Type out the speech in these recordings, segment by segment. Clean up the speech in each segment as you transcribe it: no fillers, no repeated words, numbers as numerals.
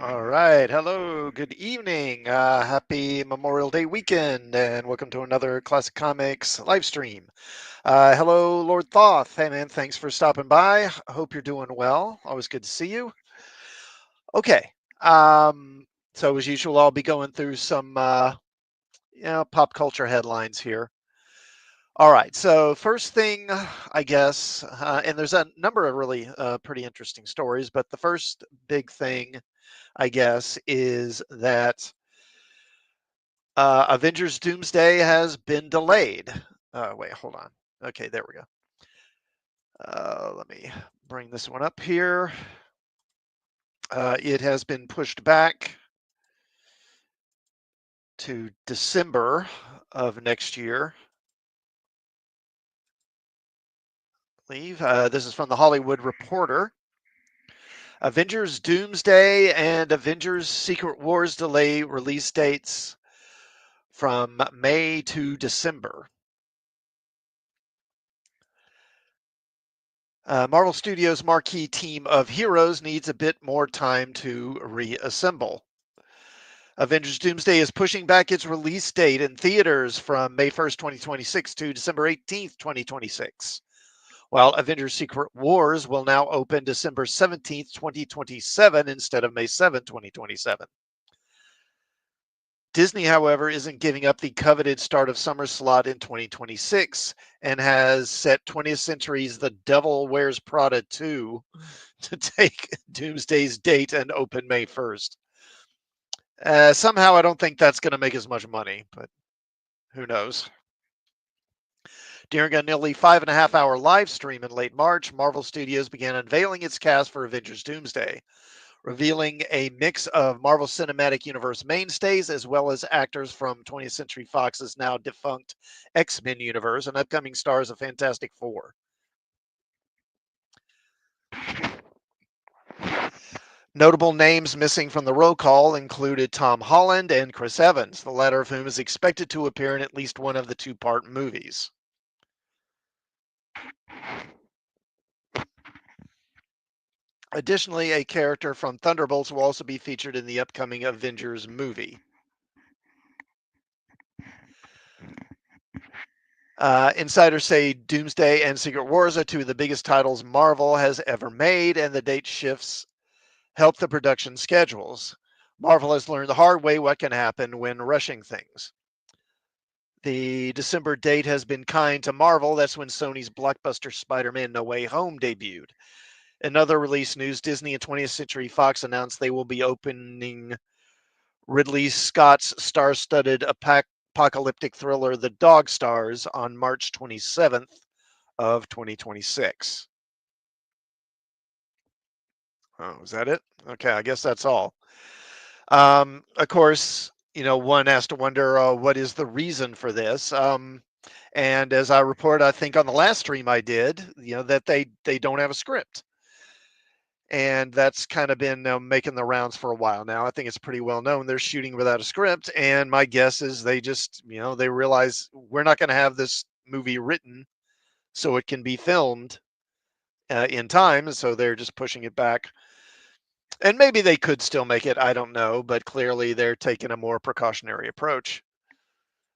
All right. Hello. Good evening. Happy Memorial Day weekend, and welcome to another Classic Comics live stream. Hello, Lord Thoth. Hey, man. Thanks for stopping by. I hope you're doing well. Always good to see you. Okay. Um, so as usual, I'll be going through some pop culture headlines here. All right. So first thing, I guess, and there's a number of really pretty interesting stories, but the first big thing, I guess, is that Avengers Doomsday has been delayed. Wait, hold on. Okay, there we go. Let me bring this one up here. It has been pushed back to December of next year. I believe this is from the Hollywood Reporter. Avengers Doomsday and Avengers Secret Wars delay release dates from May to December. Marvel Studios' marquee team of heroes needs a bit more time to reassemble. Avengers Doomsday is pushing back its release date in theaters from May 1st, 2026 to December 18th, 2026, while Avengers Secret Wars will now open December 17th, 2027 instead of May 7th, 2027. Disney, however, isn't giving up the coveted start of summer slot in 2026 and has set 20th Century's The Devil Wears Prada 2 to take Doomsday's date and open May 1st. Somehow I don't think that's going to make as much money, but who knows? During a nearly 5.5 hour live stream in late March, Marvel Studios began unveiling its cast for Avengers Doomsday, revealing a mix of Marvel Cinematic Universe mainstays as well as actors from 20th Century Fox's now defunct X-Men universe and upcoming stars of Fantastic Four. Notable names missing from the roll call included Tom Holland and Chris Evans, the latter of whom is expected to appear in at least one of the two-part movies. Additionally, a character from Thunderbolts will also be featured in the upcoming Avengers movie. Insiders say Doomsday and Secret Wars are two of the biggest titles Marvel has ever made, and the date shifts help the production schedules. Marvel has learned the hard way what can happen when rushing things. The December date has been kind to Marvel. That's when Sony's blockbuster Spider-Man No Way Home debuted. In other release news, Disney and 20th Century Fox announced they will be opening Ridley Scott's star-studded apocalyptic thriller The Dog Stars on March 27th of 2026. Oh, is that it? Okay, I guess that's all. Of course, one has to wonder what is the reason for this. And as I reported, I think on the last stream I did, that they don't have a script, and that's kind of been making the rounds for a while now. I think it's pretty well known they're shooting without a script, and my guess is they just, they realize we're not going to have this movie written so it can be filmed in time, so they're just pushing it back. And maybe they could still make it, I don't know, but clearly they're taking a more precautionary approach.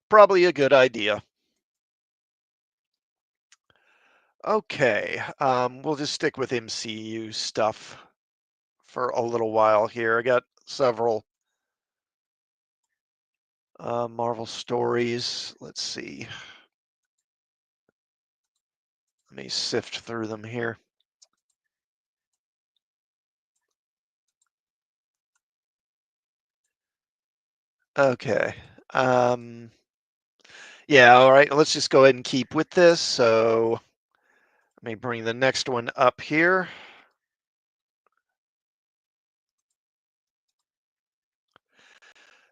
Probably a good idea. Okay, we'll just stick with MCU stuff for a little while here. I got several Marvel stories. Let's see. Let me sift through them here. Okay. Yeah, all right. Let's just go ahead and keep with this. So let me bring the next one up here.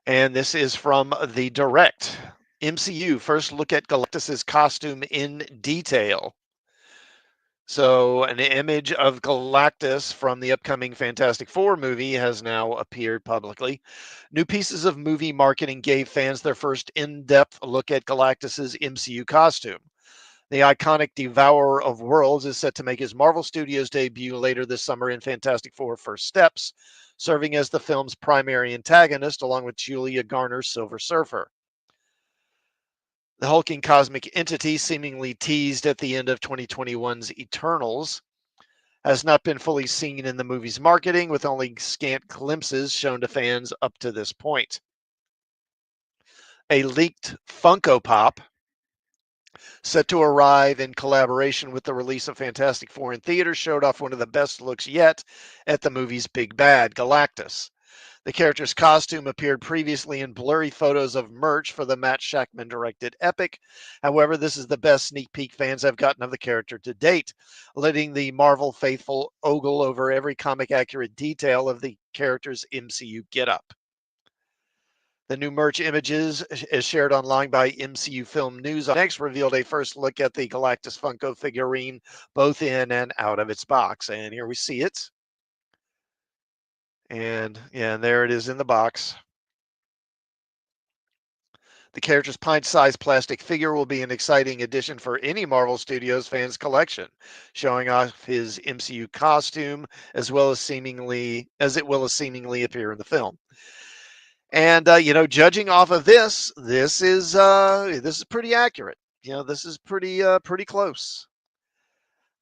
And this is from the Direct. MCU, first look at Galactus's costume in detail. So, an image of Galactus from the upcoming Fantastic Four movie has now appeared publicly. New pieces of movie marketing gave fans their first in-depth look at Galactus's MCU costume. The iconic Devourer of Worlds is set to make his Marvel Studios debut later this summer in Fantastic Four First Steps, serving as the film's primary antagonist along with Julia Garner's Silver Surfer. The hulking cosmic entity, seemingly teased at the end of 2021's Eternals, has not been fully seen in the movie's marketing, with only scant glimpses shown to fans up to this point. A leaked Funko Pop, set to arrive in collaboration with the release of Fantastic Four in theaters, showed off one of the best looks yet at the movie's big bad, Galactus. The character's costume appeared previously in blurry photos of merch for the Matt Shakman directed epic. However, this is the best sneak peek fans have gotten of the character to date, letting the Marvel faithful ogle over every comic accurate detail of the character's MCU getup. The new merch images, as shared online by MCU Film News Next, revealed a first look at the Galactus Funko figurine, both in and out of its box. And here we see it. And yeah, and there it is in the box. The character's pint-sized plastic figure will be an exciting addition for any Marvel Studios fans collection, showing off his MCU costume as well as it will seemingly appear in the film. And judging off of this is pretty accurate. This is pretty close.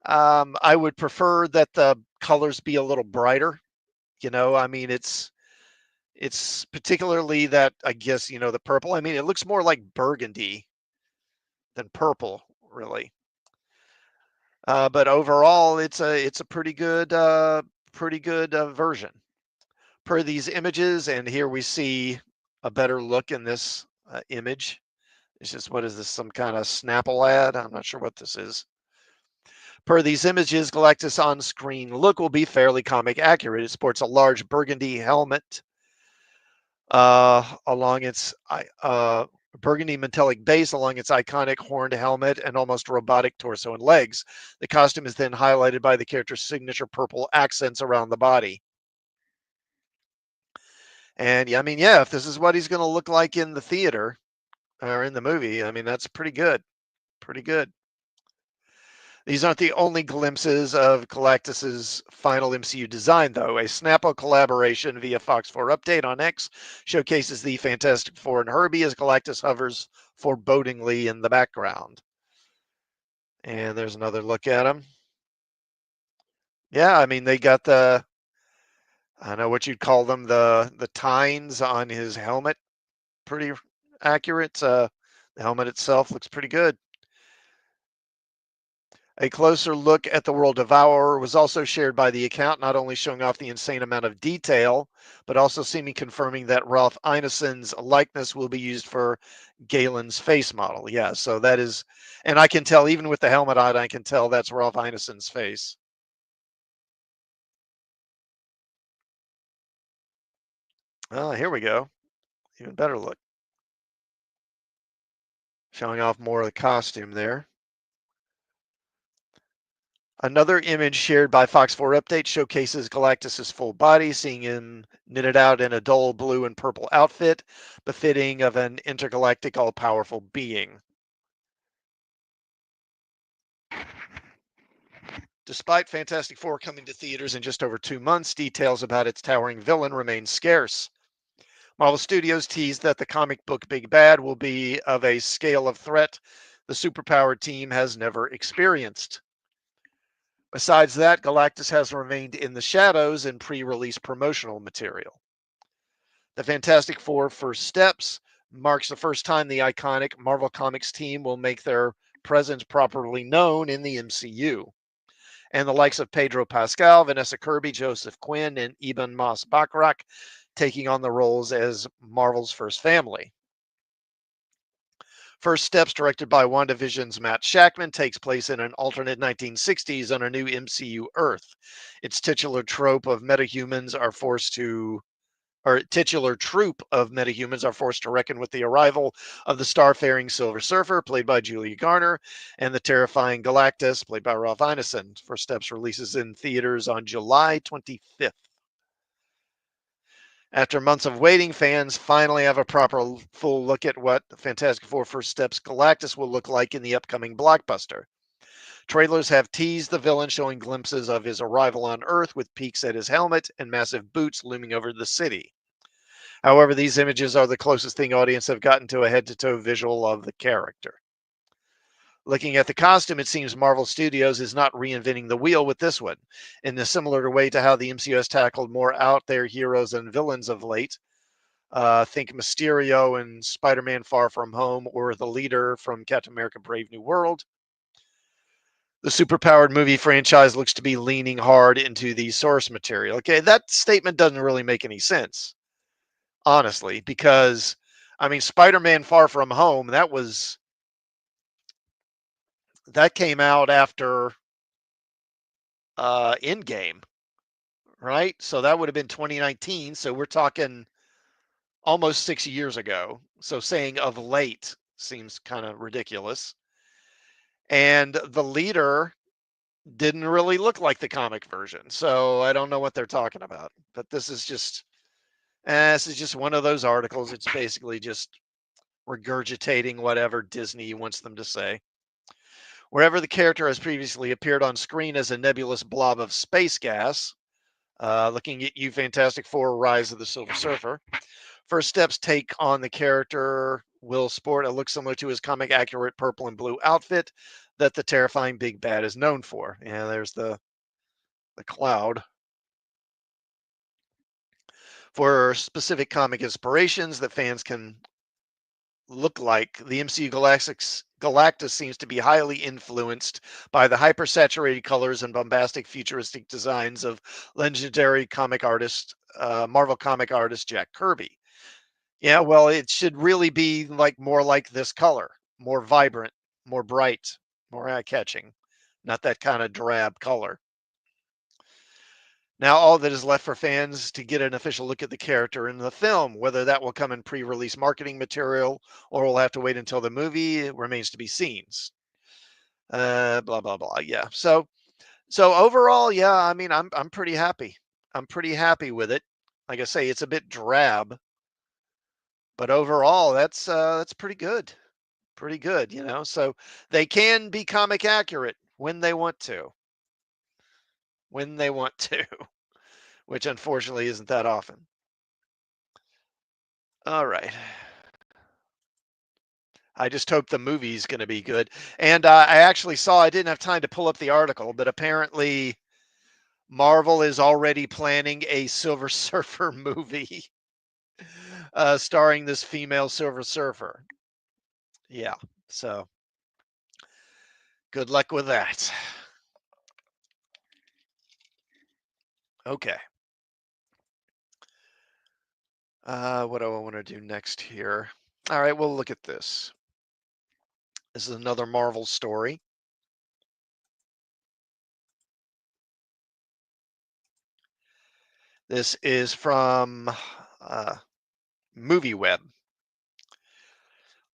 I would prefer that the colors be a little brighter. I mean, it's particularly that, I guess, the purple. I mean, it looks more like burgundy than purple, really. But overall, it's a pretty good version. Per these images, and here we see a better look in this image. It's just, what is this, some kind of Snapple ad? I'm not sure what this is. Per these images, Galactus' on-screen look will be fairly comic accurate. It sports a large burgundy helmet along its burgundy metallic base along its iconic horned helmet and almost robotic torso and legs. The costume is then highlighted by the character's signature purple accents around the body. And I mean, yeah, if this is what he's going to look like in the theater or in the movie, I mean, that's pretty good. Pretty good. These aren't the only glimpses of Galactus's final MCU design, though. A Snapple collaboration via Fox 4 Update on X showcases the Fantastic Four and Herbie as Galactus hovers forebodingly in the background. And there's another look at him. Yeah, I mean, they got I don't know what you'd call them, the tines on his helmet. Pretty accurate. The helmet itself looks pretty good. A closer look at the World Devourer was also shared by the account, not only showing off the insane amount of detail, but also seeming confirming that Ralph Ineson's likeness will be used for Galen's face model. Yeah, so that is, and I can tell, even with the helmet on, I can tell that's Ralph Ineson's face. Oh, here we go. Even better look. Showing off more of the costume there. Another image shared by Fox 4 Update showcases Galactus' full body, seeing him knitted out in a dull blue and purple outfit, befitting of an intergalactic all-powerful being. Despite Fantastic Four coming to theaters in just over 2 months, details about its towering villain remain scarce. Marvel Studios teased that the comic book Big Bad will be of a scale of threat the superpowered team has never experienced. Besides that, Galactus has remained in the shadows in pre-release promotional material. The Fantastic Four First Steps marks the first time the iconic Marvel Comics team will make their presence properly known in the MCU. And the likes of Pedro Pascal, Vanessa Kirby, Joseph Quinn, and Ebon Moss-Bachrach taking on the roles as Marvel's first family. First Steps, directed by WandaVision's Matt Shakman, takes place in an alternate 1960s on a new MCU Earth. Its titular trope of metahumans are forced to titular troop of metahumans are forced to reckon with the arrival of the starfaring Silver Surfer, played by Julia Garner, and the terrifying Galactus, played by Ralph Ineson. First Steps releases in theaters on July 25th. After months of waiting, fans finally have a proper full look at what Fantastic Four First Steps Galactus will look like in the upcoming blockbuster. Trailers have teased the villain, showing glimpses of his arrival on Earth with peaks at his helmet and massive boots looming over the city. However, these images are the closest thing audience have gotten to a head-to-toe visual of the character. Looking at the costume, it seems Marvel Studios is not reinventing the wheel with this one, in a similar way to how the MCU has tackled more out there heroes and villains of late. Think Mysterio and Spider-Man Far From Home, or the leader from Captain America Brave New World. The superpowered movie franchise looks to be leaning hard into the source material. Okay, that statement doesn't really make any sense, honestly, because I mean, Spider-Man Far From Home, that came out after Endgame, right? So that would have been 2019. So we're talking almost 6 years ago. So saying of late seems kind of ridiculous. And the leader didn't really look like the comic version. So I don't know what they're talking about. But this is just one of those articles. It's basically just regurgitating whatever Disney wants them to say. Wherever the character has previously appeared on screen as a nebulous blob of space gas, looking at you, Fantastic Four: Rise of the Silver Surfer. First Step's take on the character will sport a look similar to his comic accurate purple and blue outfit that the terrifying big bad is known for. Yeah, there's the cloud. For specific comic inspirations that fans can look like, the MCU Galactus seems to be highly influenced by the hypersaturated colors and bombastic futuristic designs of legendary Marvel comic artist Jack Kirby. Yeah, well, it should really be like more like this color, more vibrant, more bright, more eye-catching, not that kind of drab color. Now, all that is left for fans to get an official look at the character in the film. Whether that will come in pre-release marketing material or we'll have to wait until the movie, it remains to be seen. Blah blah blah. Yeah. So overall, yeah, I mean, I'm pretty happy. I'm pretty happy with it. Like I say, it's a bit drab, but overall, that's pretty good. Pretty good, you know. So they can be comic accurate when they want to. When they want to, which unfortunately isn't that often. All right. I just hope the movie's going to be good. And I actually saw, I didn't have time to pull up the article, but apparently Marvel is already planning a Silver Surfer movie starring this female Silver Surfer. Yeah. So good luck with that. Okay. What do I want to do next here? All right, we'll look at this. This is another Marvel story. This is from MovieWeb.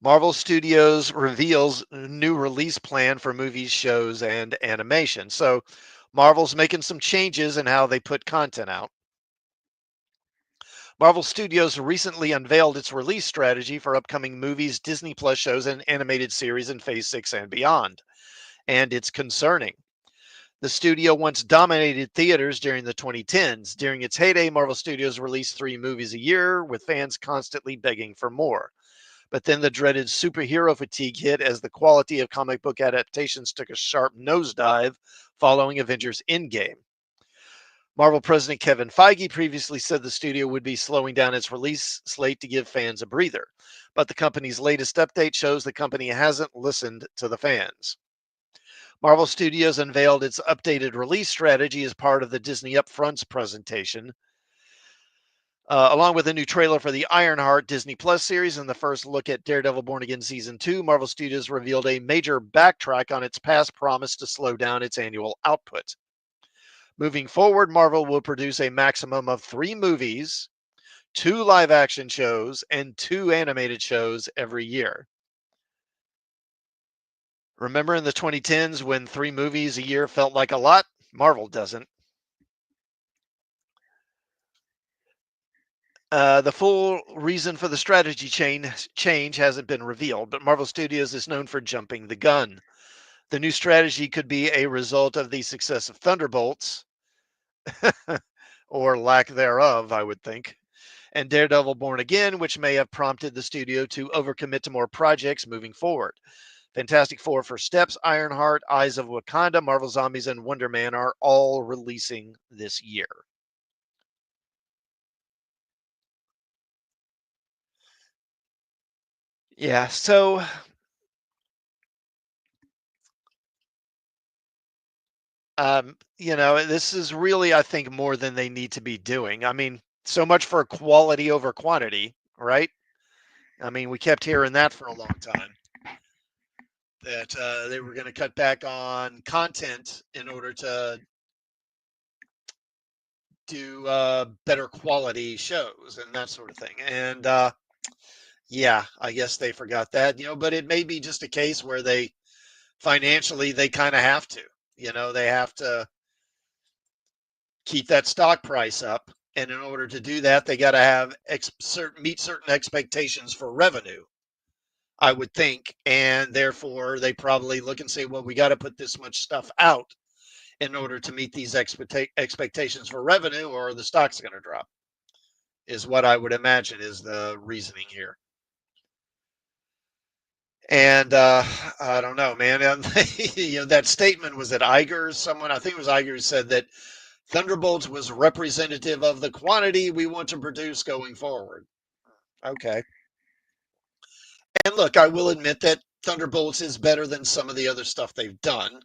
Marvel Studios reveals new release plan for movies, shows, and animation. So Marvel's making some changes in how they put content out. Marvel Studios recently unveiled its release strategy for upcoming movies, Disney Plus shows, and animated series in Phase 6 and beyond. And it's concerning. The studio once dominated theaters during the 2010s. During its heyday, Marvel Studios released 3 movies a year, with fans constantly begging for more. But then the dreaded superhero fatigue hit as the quality of comic book adaptations took a sharp nosedive following Avengers Endgame. Marvel President Kevin Feige previously said the studio would be slowing down its release slate to give fans a breather. But the company's latest update shows the company hasn't listened to the fans. Marvel Studios unveiled its updated release strategy as part of the Disney Upfronts presentation. Along with a new trailer for the Ironheart Disney Plus series and the first look at Daredevil Born Again Season 2, Marvel Studios revealed a major backtrack on its past promise to slow down its annual output. Moving forward, Marvel will produce a maximum of 3 movies, 2 live-action shows, and 2 animated shows every year. Remember in the 2010s when 3 movies a year felt like a lot? Marvel doesn't. The full reason for the strategy change hasn't been revealed, but Marvel Studios is known for jumping the gun. The new strategy could be a result of the success of Thunderbolts, or lack thereof, I would think, and Daredevil Born Again, which may have prompted the studio to overcommit to more projects moving forward. Fantastic Four First Steps, Ironheart, Eyes of Wakanda, Marvel Zombies, and Wonder Man are all releasing this year. Yeah, so this is really, I think, more than they need to be doing. I mean, so much for quality over quantity, right? I mean, we kept hearing that for a long time, that they were going to cut back on content in order to do better quality shows and that sort of thing. And yeah, I guess they forgot that, but it may be just a case where they financially they kind of have to, they have to keep that stock price up. And in order to do that, they got to have meet certain expectations for revenue, I would think. And therefore, they probably look and say, well, we got to put this much stuff out in order to meet these expectations for revenue, or the stock's going to drop, is what I would imagine is the reasoning here. And I don't know, man. That statement was at Iger. Someone, I think it was Iger, said that Thunderbolts was representative of the quantity we want to produce going forward. Okay. And look, I will admit that Thunderbolts is better than some of the other stuff they've done,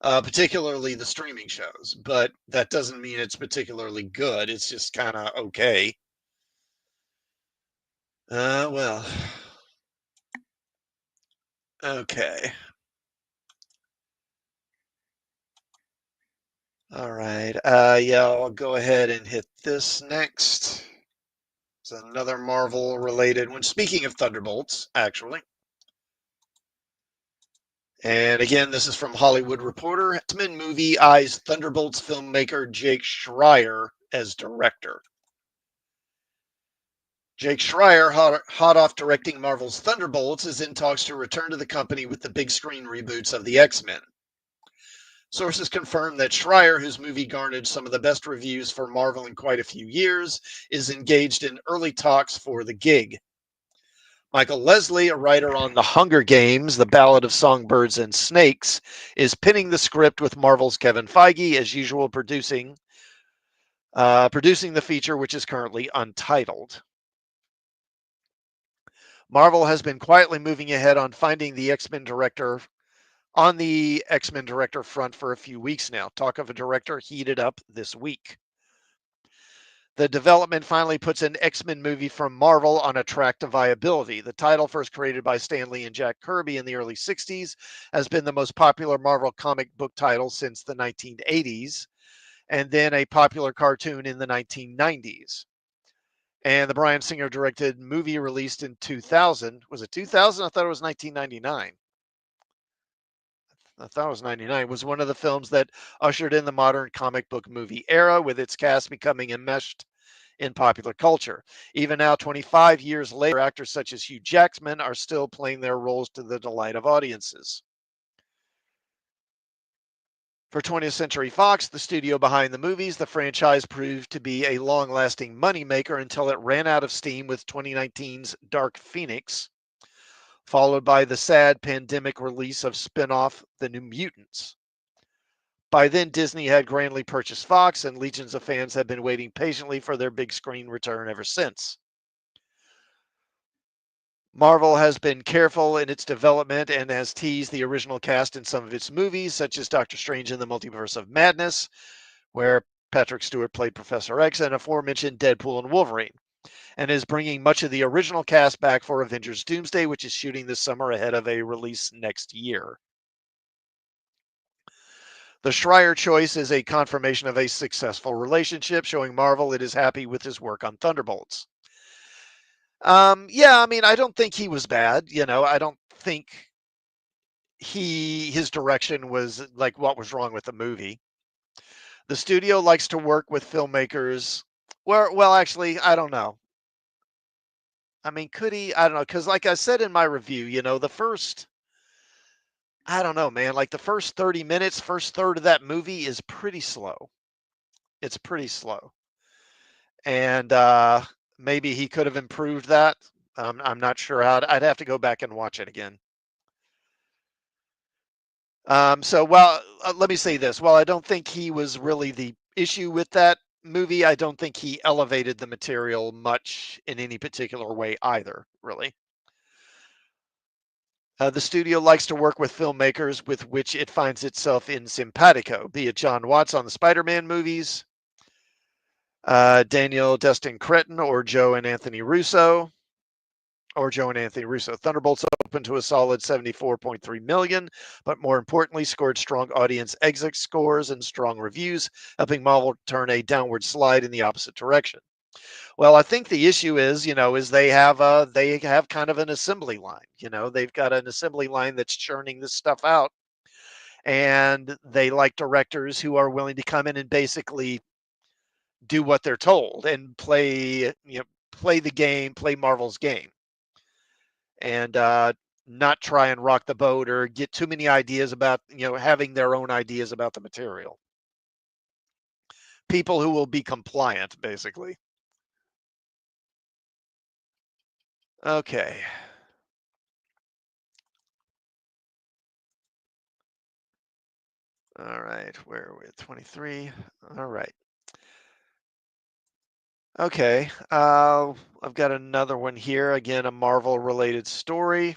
particularly the streaming shows. But that doesn't mean it's particularly good. It's just kind of okay. Well. Okay. All right. Yeah, I'll go ahead and hit this next. It's another Marvel related one. Speaking of Thunderbolts, actually. And again, this is from Hollywood Reporter. X-Men movie eyes Thunderbolts filmmaker Jake Schreier as director. Jake Schreier, hot off directing Marvel's Thunderbolts, is in talks to return to the company with the big screen reboots of the X-Men. Sources confirm that Schreier, whose movie garnered some of the best reviews for Marvel in quite a few years, is engaged in early talks for the gig. Michael Leslie, a writer on The Hunger Games, The Ballad of Songbirds and Snakes, is pinning the script with Marvel's Kevin Feige, as usual, producing the feature, which is currently untitled. Marvel has been quietly moving ahead on finding the X-Men director on the X-Men director front for a few weeks now. Talk of a director heated up this week. The development finally puts an X-Men movie from Marvel on a track to viability. The title, first created by Stan Lee and Jack Kirby in the early 60s, has been the most popular Marvel comic book title since the 1980s, and then a popular cartoon in the 1990s. And the Bryan Singer directed movie released in 2000. Was it 2000? I thought it was 1999. I thought it was 99, was one of the films that ushered in the modern comic book movie era, with its cast becoming enmeshed in popular culture. Even now, 25 years later, actors such as Hugh Jackman are still playing their roles to the delight of audiences. For 20th Century Fox, the studio behind the movies, the franchise proved to be a long-lasting moneymaker until it ran out of steam with 2019's Dark Phoenix, followed by the sad pandemic release of spin-off The New Mutants. By then, Disney had grandly purchased Fox, and legions of fans have been waiting patiently for their big screen return ever since. Marvel has been careful in its development and has teased the original cast in some of its movies, such as Doctor Strange in the Multiverse of Madness, where Patrick Stewart played Professor X, and aforementioned Deadpool and Wolverine, and is bringing much of the original cast back for Avengers Doomsday, which is shooting this summer ahead of a release next year. The Schreier choice is a confirmation of a successful relationship, showing Marvel it is happy with his work on Thunderbolts. Yeah, I mean, I don't think he was bad. I don't think his direction was like what was wrong with the movie. The studio likes to work with filmmakers. Well, actually, I don't know. I mean, could he? I don't know, because like I said in my review, the first I don't know, man. Like the first 30 minutes, first third of that movie is pretty slow. It's pretty slow. And maybe he could have improved that. I'm not sure how. I'd have to go back and watch it again. So, well, let me say this. While I don't think he was really the issue with that movie, I don't think he elevated the material much in any particular way either, really. The studio likes to work with filmmakers with which it finds itself in simpatico, be it John Watts on the Spider Man movies, Daniel Destin Cretton, or Joe and Anthony Russo. Thunderbolts opened to a solid 74.3 million, but more importantly, scored strong audience exit scores and strong reviews, helping Marvel turn a downward slide in the opposite direction. Well, I think the issue is, is they have kind of an assembly line. They've got an assembly line that's churning this stuff out, and they like directors who are willing to come in and basically do what they're told and play the game, play Marvel's game, and not try and rock the boat or get too many ideas about having their own ideas about the material. People who will be compliant, basically. Okay. All right. Where are we at? 23. All right. Okay. I've got another one here. Again, a Marvel related story.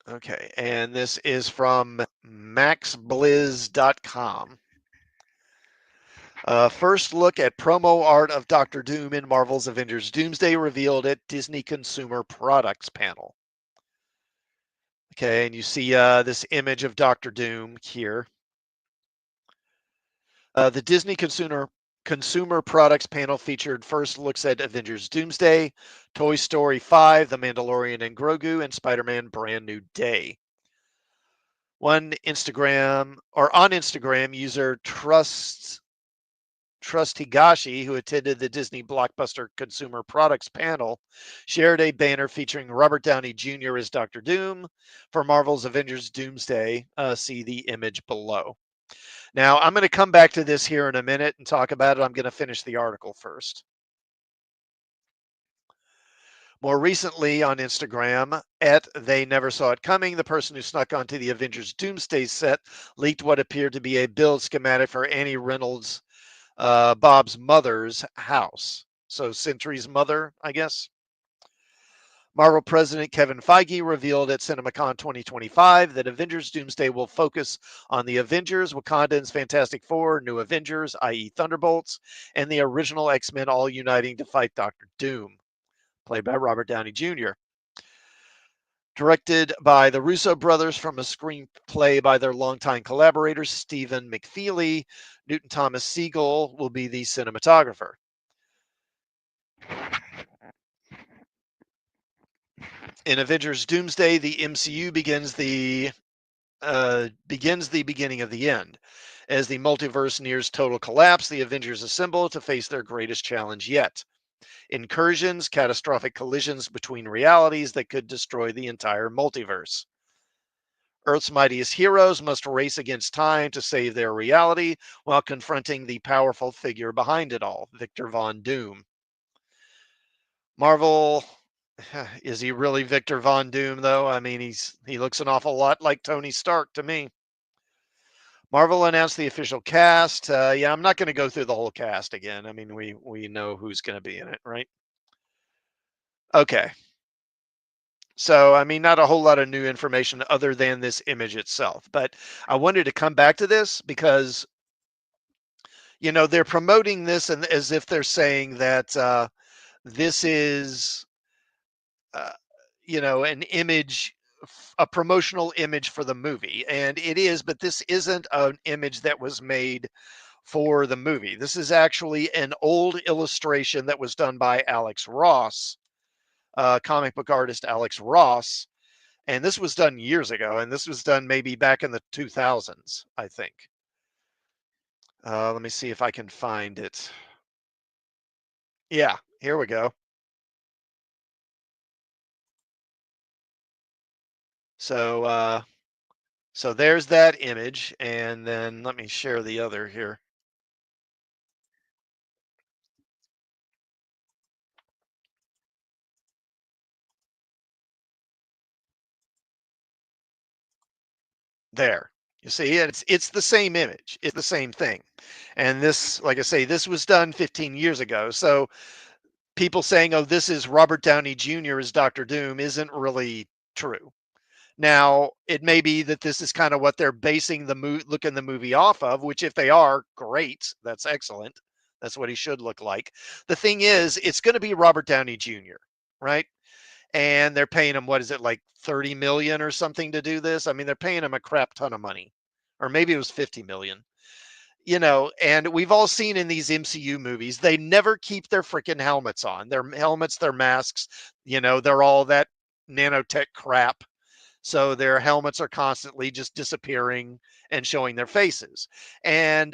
Okay. And this is from maxblizz.com. First look at promo art of Doctor Doom in Marvel's Avengers Doomsday revealed at Disney Consumer Products panel. Okay, and you see this image of Doctor Doom here. The Disney Consumer Products panel featured first looks at Avengers Doomsday, Toy Story 5, The Mandalorian and Grogu, and Spider-Man Brand New Day. On Instagram, user Trust Higashi, who attended the Disney Blockbuster Consumer Products panel, shared a banner featuring Robert Downey Jr. as Doctor Doom for Marvel's Avengers Doomsday. See the image below. Now, I'm going to come back to this here in a minute and talk about it. I'm going to finish the article first. More recently on Instagram, at They Never Saw It Coming, the person who snuck onto the Avengers Doomsday set leaked what appeared to be a build schematic for Annie Reynolds' Bob's mother's house. So Sentry's mother, I guess. Marvel President Kevin Feige revealed at CinemaCon 2025 that Avengers Doomsday will focus on the Avengers, Wakandans, Fantastic Four, New Avengers, i.e. Thunderbolts, and the original X-Men all uniting to fight Doctor Doom, played by Robert Downey Jr. Directed by the Russo brothers from a screenplay by their longtime collaborators, Stephen McFeely, Newton Thomas Siegel will be the cinematographer. In Avengers Doomsday, the MCU begins the beginning of the end. As the multiverse nears total collapse, the Avengers assemble to face their greatest challenge yet. Incursions, catastrophic collisions between realities that could destroy the entire multiverse. Earth's mightiest heroes must race against time to save their reality while confronting the powerful figure behind it all, Victor Von Doom. Marvel, is he really Victor Von Doom though? I mean, he looks an awful lot like Tony Stark to me. Marvel announced the official cast. Yeah, I'm not going to go through the whole cast again. I mean, we know who's going to be in it, right? Okay. So, I mean, not a whole lot of new information other than this image itself. But I wanted to come back to this because, they're promoting this and as if they're saying that this is, uh, an image, a promotional image for the movie. And it is, but this isn't an image that was made for the movie. This is actually an old illustration that was done by Alex Ross, comic book artist Alex Ross. And this was done years ago. And this was done maybe back in the 2000s, I think. Let me see if I can find it. Yeah, here we go. So so there's that image, and then let me share the other here. There. You see, it's the same image. It's the same thing. And this, like I say, this was done 15 years ago. So people saying, "Oh, this is Robert Downey Jr. as Doctor Doom," isn't really true. Now, it may be that this is kind of what they're basing the look in the movie off of, which if they are, great. That's excellent. That's what he should look like. The thing is, it's going to be Robert Downey Jr., right? And they're paying him, what is it, like 30 million or something to do this? I mean, they're paying him a crap ton of money. Or maybe it was 50 million. And we've all seen in these MCU movies, they never keep their freaking helmets on. Their helmets, their masks, they're all that nanotech crap. So their helmets are constantly just disappearing and showing their faces. And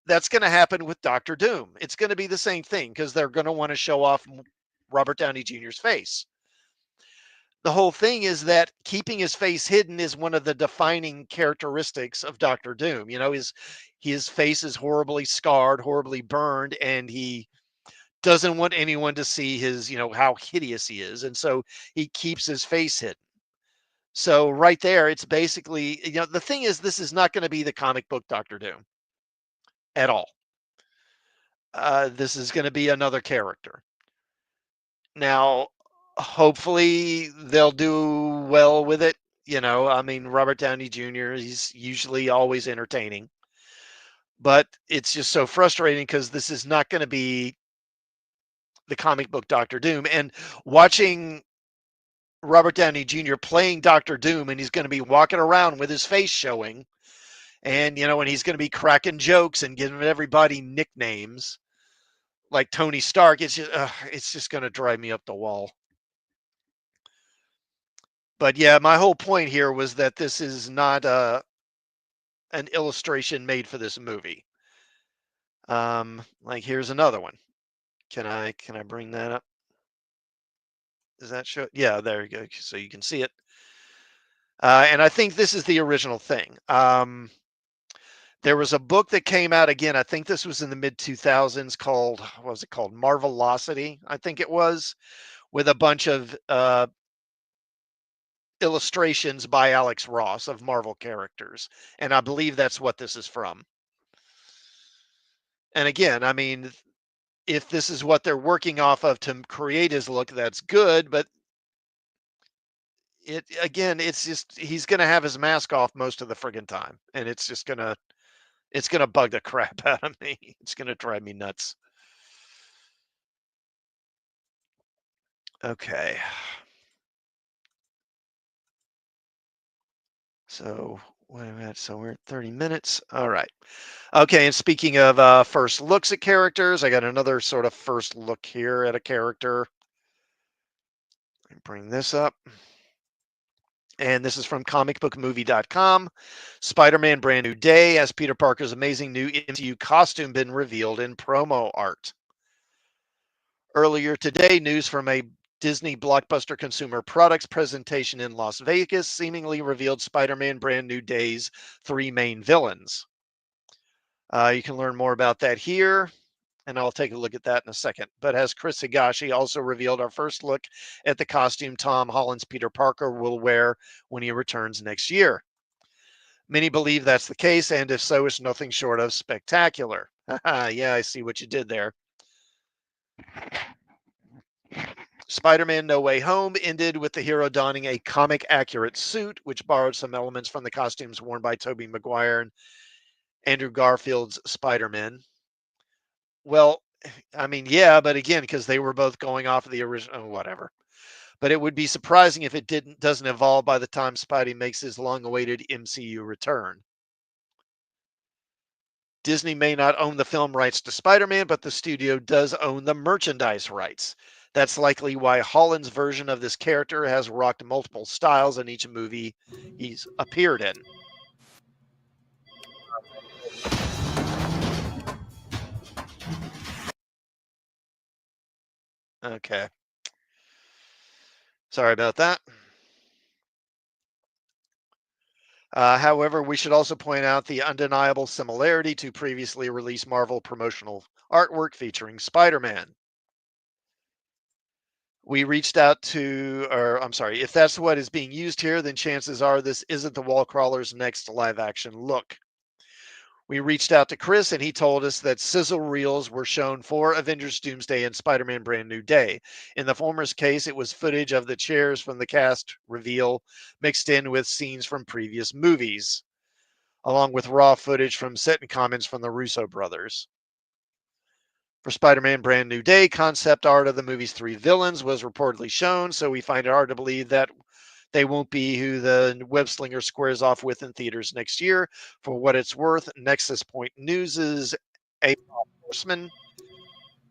that's going to happen with Doctor Doom. It's going to be the same thing because they're going to want to show off Robert Downey Jr.'s face. The whole thing is that keeping his face hidden is one of the defining characteristics of Doctor Doom. His face is horribly scarred, horribly burned, and he doesn't want anyone to see his, how hideous he is. And so he keeps his face hidden. So right there, it's basically, the thing is, this is not going to be the comic book Doctor Doom at all. This is going to be another character. Now, hopefully they'll do well with it. I mean, Robert Downey Jr., he's usually always entertaining. But it's just so frustrating because this is not going to be the comic book Doctor Doom. And watching Robert Downey Jr. playing Doctor Doom, and he's going to be walking around with his face showing, and he's going to be cracking jokes and giving everybody nicknames like Tony Stark. It's just going to drive me up the wall. But yeah, my whole point here was that this is not an illustration made for this movie. Like here's another one. Can I bring that up? Does that show? Yeah, there you go. So you can see it. And I think this is the original thing. There was a book that came out again. I think this was in the mid 2000s called, what was it called? Marvelocity, I think it was, with a bunch of illustrations by Alex Ross of Marvel characters. And I believe that's what this is from. And again, I mean, if this is what they're working off of to create his look, that's good. But it's just he's gonna have his mask off most of the friggin' time, and it's gonna bug the crap out of me. It's gonna drive me nuts. Okay. So wait a minute. So we're at 30 minutes. All right. Okay. And speaking of first looks at characters, I got another sort of first look here at a character. Bring this up. And this is from comicbookmovie.com. Spider-Man Brand New Day has Peter Parker's amazing new MCU costume been revealed in promo art. Earlier today, news from a Disney blockbuster consumer products presentation in Las Vegas seemingly revealed Spider-Man Brand New Day's three main villains. You can learn more about that here, and I'll take a look at that in a second. But as Chris Higashi also revealed our first look at the costume Tom Holland's Peter Parker will wear when he returns next year. Many believe that's the case, and if so, it's nothing short of spectacular. Yeah, I see what you did there. Spider-Man No Way Home ended with the hero donning a comic-accurate suit, which borrowed some elements from the costumes worn by Tobey Maguire and Andrew Garfield's Spider-Man. Well, I mean, yeah, but again, because they were both going off of the original, whatever. But it would be surprising if it doesn't evolve by the time Spidey makes his long-awaited MCU return. Disney may not own the film rights to Spider-Man, but the studio does own the merchandise rights. That's likely why Holland's version of this character has rocked multiple styles in each movie he's appeared in. Okay. Sorry about that. However, we should also point out the undeniable similarity to previously released Marvel promotional artwork featuring Spider-Man. We reached out to, or I'm sorry, if that's what is being used here, then chances are this isn't the wall crawler's next live action look. We reached out to Chris and he told us that sizzle reels were shown for Avengers Doomsday and Spider Man Brand New Day. In the former's case, it was footage of the chairs from the cast reveal mixed in with scenes from previous movies, along with raw footage from set and comments from the Russo brothers. For Spider Man Brand New Day, concept art of the movie's three villains was reportedly shown, so we find it hard to believe that they won't be who the web slinger squares off with in theaters next year. For what it's worth, Nexus Point News' A. Horseman,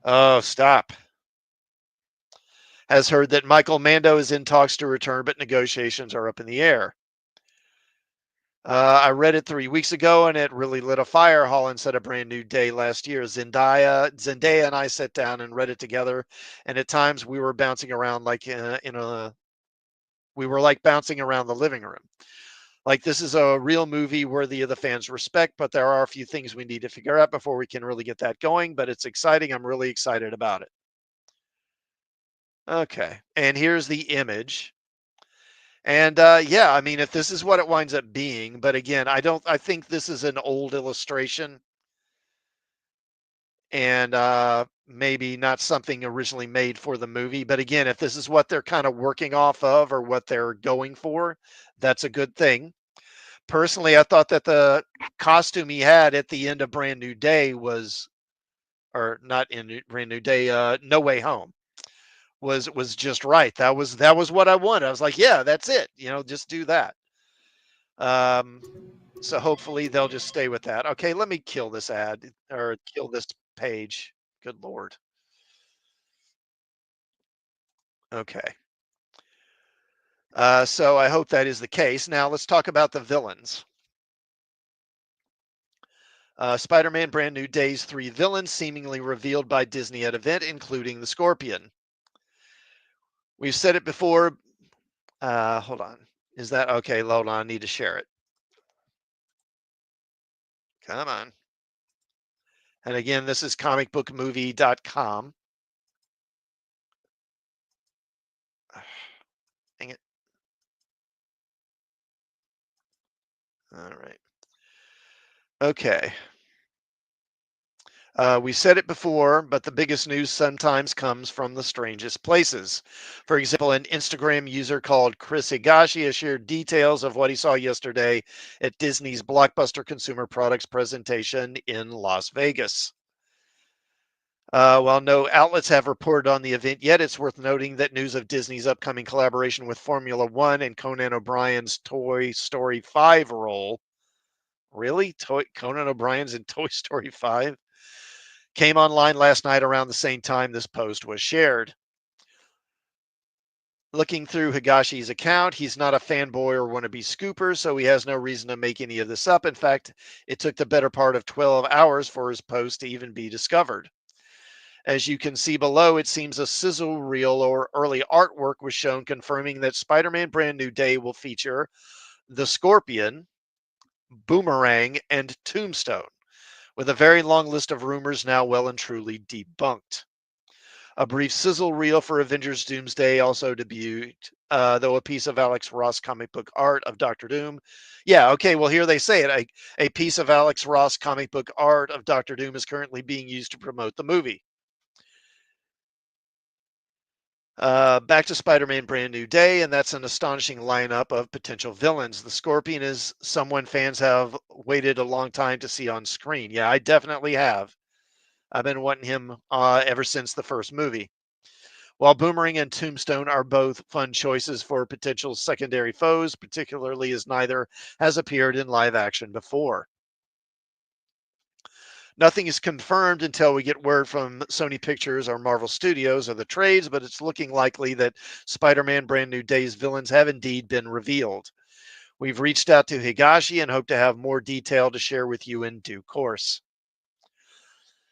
oh, stop, has heard that Michael Mando is in talks to return, but negotiations are up in the air. I read it 3 weeks ago, and it really lit a fire. Holland said a Brand New Day last year. Zendaya, and I sat down and read it together, and at times we were bouncing around we were like bouncing around the living room. Like this is a real movie worthy of the fans' respect, but there are a few things we need to figure out before we can really get that going. But it's exciting. I'm really excited about it. Okay, and here's the image. And yeah, I mean, if this is what it winds up being, but again, I think this is an old illustration and maybe not something originally made for the movie. But again, if this is what they're kind of working off of or what they're going for, that's a good thing. Personally, I thought that the costume he had at the end of Brand New Day was, or not in Brand New Day, No Way Home was just right. That was what I wanted. I was like, yeah, that's it. Just do that. Um, so hopefully they'll just stay with that. Okay, let me kill this ad or kill this page. Good Lord. Okay. So I hope that is the case. Now let's talk about the villains. Spider-Man Brand New Day's three villains seemingly revealed by Disney at event, including the Scorpion. We've said it before. Hold on. Is that okay? Hold on. I need to share it. Come on. And again, this is comicbookmovie.com. Dang it. All right. Okay. We said it before, but the biggest news sometimes comes from the strangest places. For example, an Instagram user called Chris Higashi has shared details of what he saw yesterday at Disney's Blockbuster Consumer Products presentation in Las Vegas. While no outlets have reported on the event yet, it's worth noting that news of Disney's upcoming collaboration with Formula One and Conan O'Brien's Toy Story 5 role. Really? Conan O'Brien's in Toy Story 5? Came online last night around the same time this post was shared. Looking through Higashi's account, he's not a fanboy or wannabe scooper, so he has no reason to make any of this up. In fact, it took the better part of 12 hours for his post to even be discovered. As you can see below, it seems a sizzle reel or early artwork was shown confirming that Spider-Man Brand New Day will feature the Scorpion, Boomerang, and Tombstone, with a very long list of rumors now well and truly debunked. A brief sizzle reel for Avengers Doomsday also debuted, though a piece of Alex Ross comic book art of Doctor Doom. Yeah, okay, well, here they say it. A piece of Alex Ross comic book art of Doctor Doom is currently being used to promote the movie. Back to Spider-Man Brand New Day, and that's an astonishing lineup of potential villains. The Scorpion is someone fans have waited a long time to see on screen. Yeah, I definitely have. I've been wanting him ever since the first movie. While Boomerang and Tombstone are both fun choices for potential secondary foes, particularly as neither has appeared in live action before. Nothing is confirmed until we get word from Sony Pictures or Marvel Studios or the trades, but it's looking likely that Spider-Man Brand New Day's villains have indeed been revealed. We've reached out to Higashi and hope to have more detail to share with you in due course.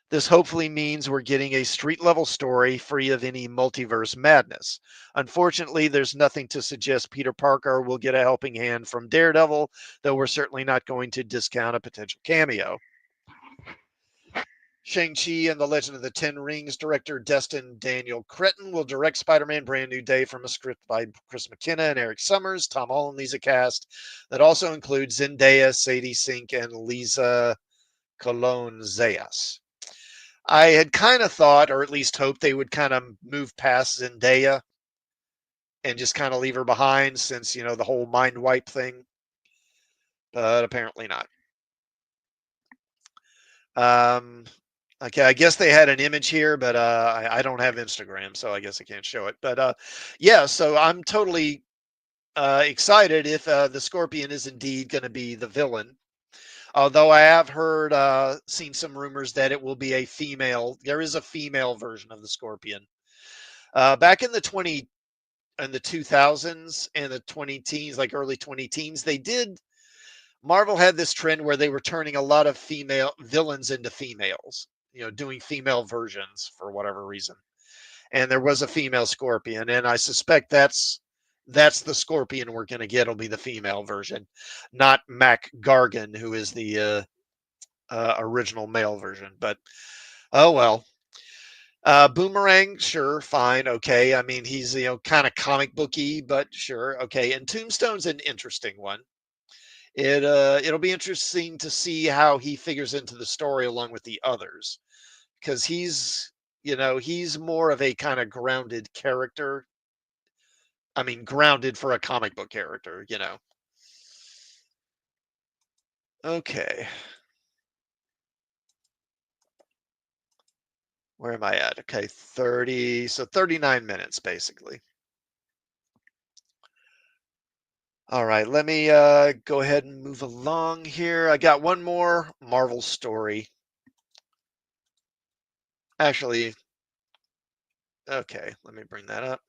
This hopefully means we're getting a street level story free of any multiverse madness. Unfortunately, there's nothing to suggest Peter Parker will get a helping hand from Daredevil, though we're certainly not going to discount a potential cameo. Shang-Chi and the Legend of the Ten Rings director Destin Daniel Cretton will direct Spider-Man Brand New Day from a script by Chris McKenna and Eric Summers. Tom Holland leads a cast that also includes Zendaya, Sadie Sink, and Lisa Colon Zayas. I had kind of thought, or at least hoped, they would kind of move past Zendaya and just kind of leave her behind since, the whole mind wipe thing. But apparently not. Um, okay, I guess they had an image here, but I don't have Instagram, so I guess I can't show it. But yeah, so I'm totally excited if the Scorpion is indeed going to be the villain. Although I have heard, seen some rumors that it will be a female. There is a female version of the Scorpion. Back in the 2000s and the 20 teens, like early 20 teens, Marvel had this trend where they were turning a lot of female villains into females, doing female versions for whatever reason. And there was a female Scorpion, and I suspect that's the Scorpion we're going to get. Will be the female version, not Mac Gargan, who is the original male version. But oh well. Boomerang, sure, fine, okay. I mean, he's kind of comic booky, but sure, okay. And Tombstone's an interesting one. It'll be interesting to see how he figures into the story along with the others, because he's more of a kind of grounded character. I mean, grounded for a comic book character. Okay, where am I at? Okay, 39 minutes basically. All right, let me go ahead and move along here. I got one more Marvel story. Actually, okay, let me bring that up.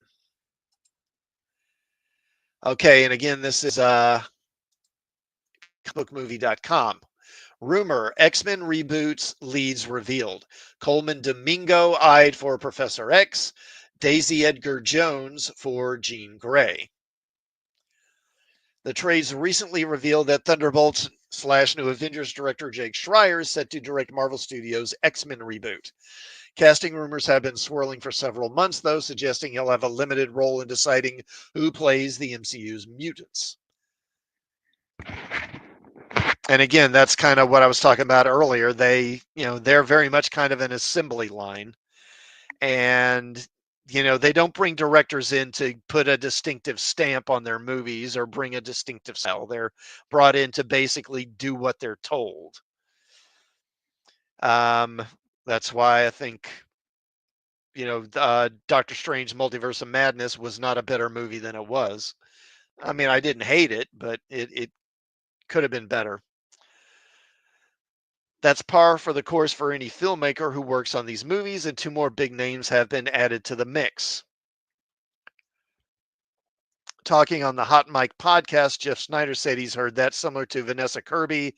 Okay, and again, this is bookmovie.com. Rumor, X-Men reboots leads revealed. Coleman Domingo eyed for Professor X. Daisy Edgar Jones for Jean Grey. The trades recently revealed that Thunderbolts / New Avengers director Jake Schreier is set to direct Marvel Studios' X-Men reboot. Casting rumors have been swirling for several months, though, suggesting he'll have a limited role in deciding who plays the MCU's mutants. And again, that's kind of what I was talking about earlier. They're very much kind of an assembly line, and they don't bring directors in to put a distinctive stamp on their movies or bring a distinctive style. They're brought in to basically do what they're told. That's why I think Doctor Strange Multiverse of Madness was not a better movie than it was. I mean, I didn't hate it, but it could have been better. That's par for the course for any filmmaker who works on these movies, and two more big names have been added to the mix. Talking on the Hot Mic podcast, Jeff Snyder said he's heard that, similar to Vanessa Kirby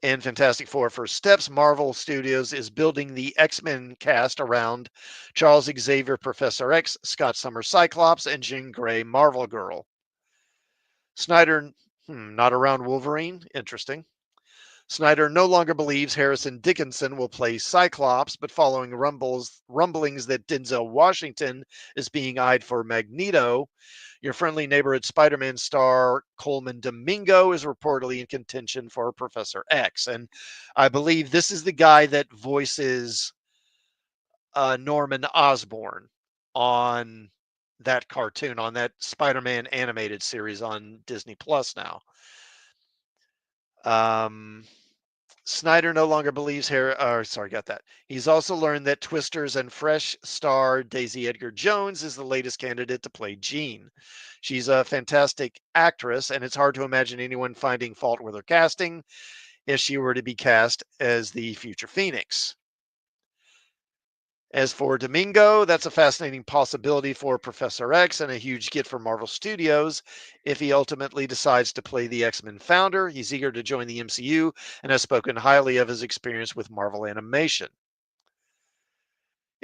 and Fantastic Four First Steps, Marvel Studios is building the X-Men cast around Charles Xavier Professor X, Scott Summers Cyclops, and Jean Grey Marvel Girl. Snyder, not around Wolverine? Interesting. Snyder no longer believes Harrison Dickinson will play Cyclops, but following rumblings that Denzel Washington is being eyed for Magneto, your friendly neighborhood Spider-Man star Coleman Domingo is reportedly in contention for Professor X. And I believe this is the guy that voices Norman Osborn on that cartoon, on that Spider-Man animated series on Disney Plus now. Snyder no longer believes got that. He's also learned that Twisters and Fresh star Daisy Edgar Jones is the latest candidate to play Jean. She's a fantastic actress, and it's hard to imagine anyone finding fault with her casting if she were to be cast as the future Phoenix. As for Domingo, that's a fascinating possibility for Professor X and a huge get for Marvel Studios. If he ultimately decides to play the X-Men founder, he's eager to join the MCU and has spoken highly of his experience with Marvel animation.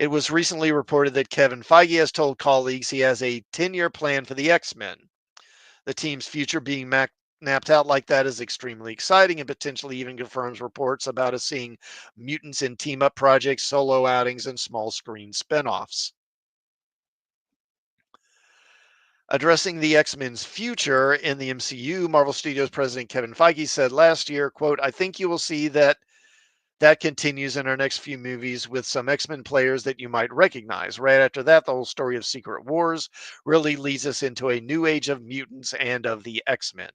It was recently reported that Kevin Feige has told colleagues he has a 10-year plan for the X-Men. The team's future being mapped out like that is extremely exciting and potentially even confirms reports about us seeing mutants in team up projects, solo outings, and small screen spin-offs. Addressing the X-Men's future in the MCU, Marvel Studios president Kevin Feige said last year, quote, "I think you will see that continues in our next few movies with some X-Men players that you might recognize. Right after that, the whole story of Secret Wars really leads us into a new age of mutants and of the X-Men.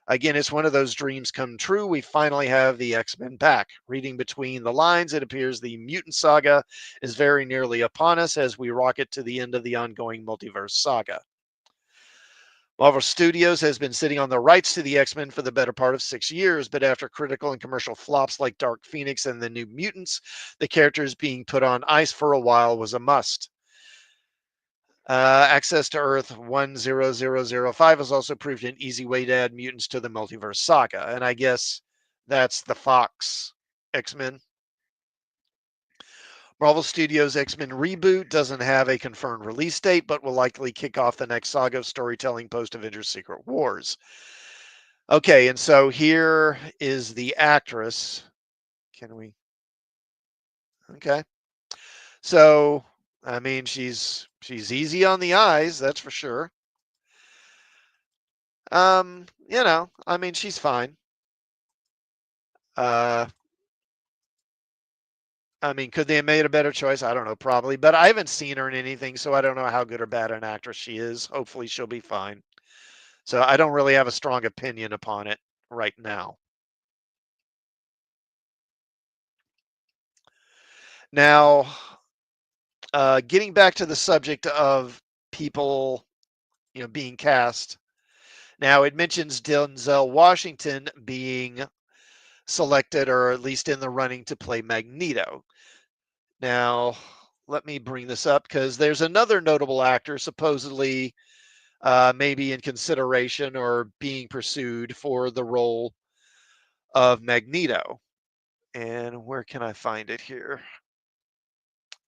Again, it's one of those dreams come true. We finally have the X-Men back. Reading between the lines, it appears the mutant saga is very nearly upon us as we rocket to the end of the ongoing multiverse saga. Marvel Studios has been sitting on the rights to the X-Men for the better part of 6 years, but after critical and commercial flops like Dark Phoenix and the New Mutants, the characters being put on ice for a while was a must. Access to Earth 10005 has also proved an easy way to add mutants to the multiverse saga, and I guess that's the Fox X-Men. Marvel Studios' X-Men reboot doesn't have a confirmed release date, but will likely kick off the next saga of storytelling post Avengers Secret Wars. Okay, and so here is the actress. Can we? Okay. So, I mean, she's easy on the eyes, that's for sure. I mean, she's fine. Uh, I mean, could they have made a better choice? I don't know, probably, but I haven't seen her in anything, so I don't know how good or bad an actress she is. Hopefully, she'll be fine. So I don't really have a strong opinion upon it right now. Now, getting back to the subject of people, being cast. Now it mentions Denzel Washington being selected or at least in the running to play Magneto. Now, let me bring this up because there's another notable actor supposedly maybe in consideration or being pursued for the role of Magneto. And where can I find it here?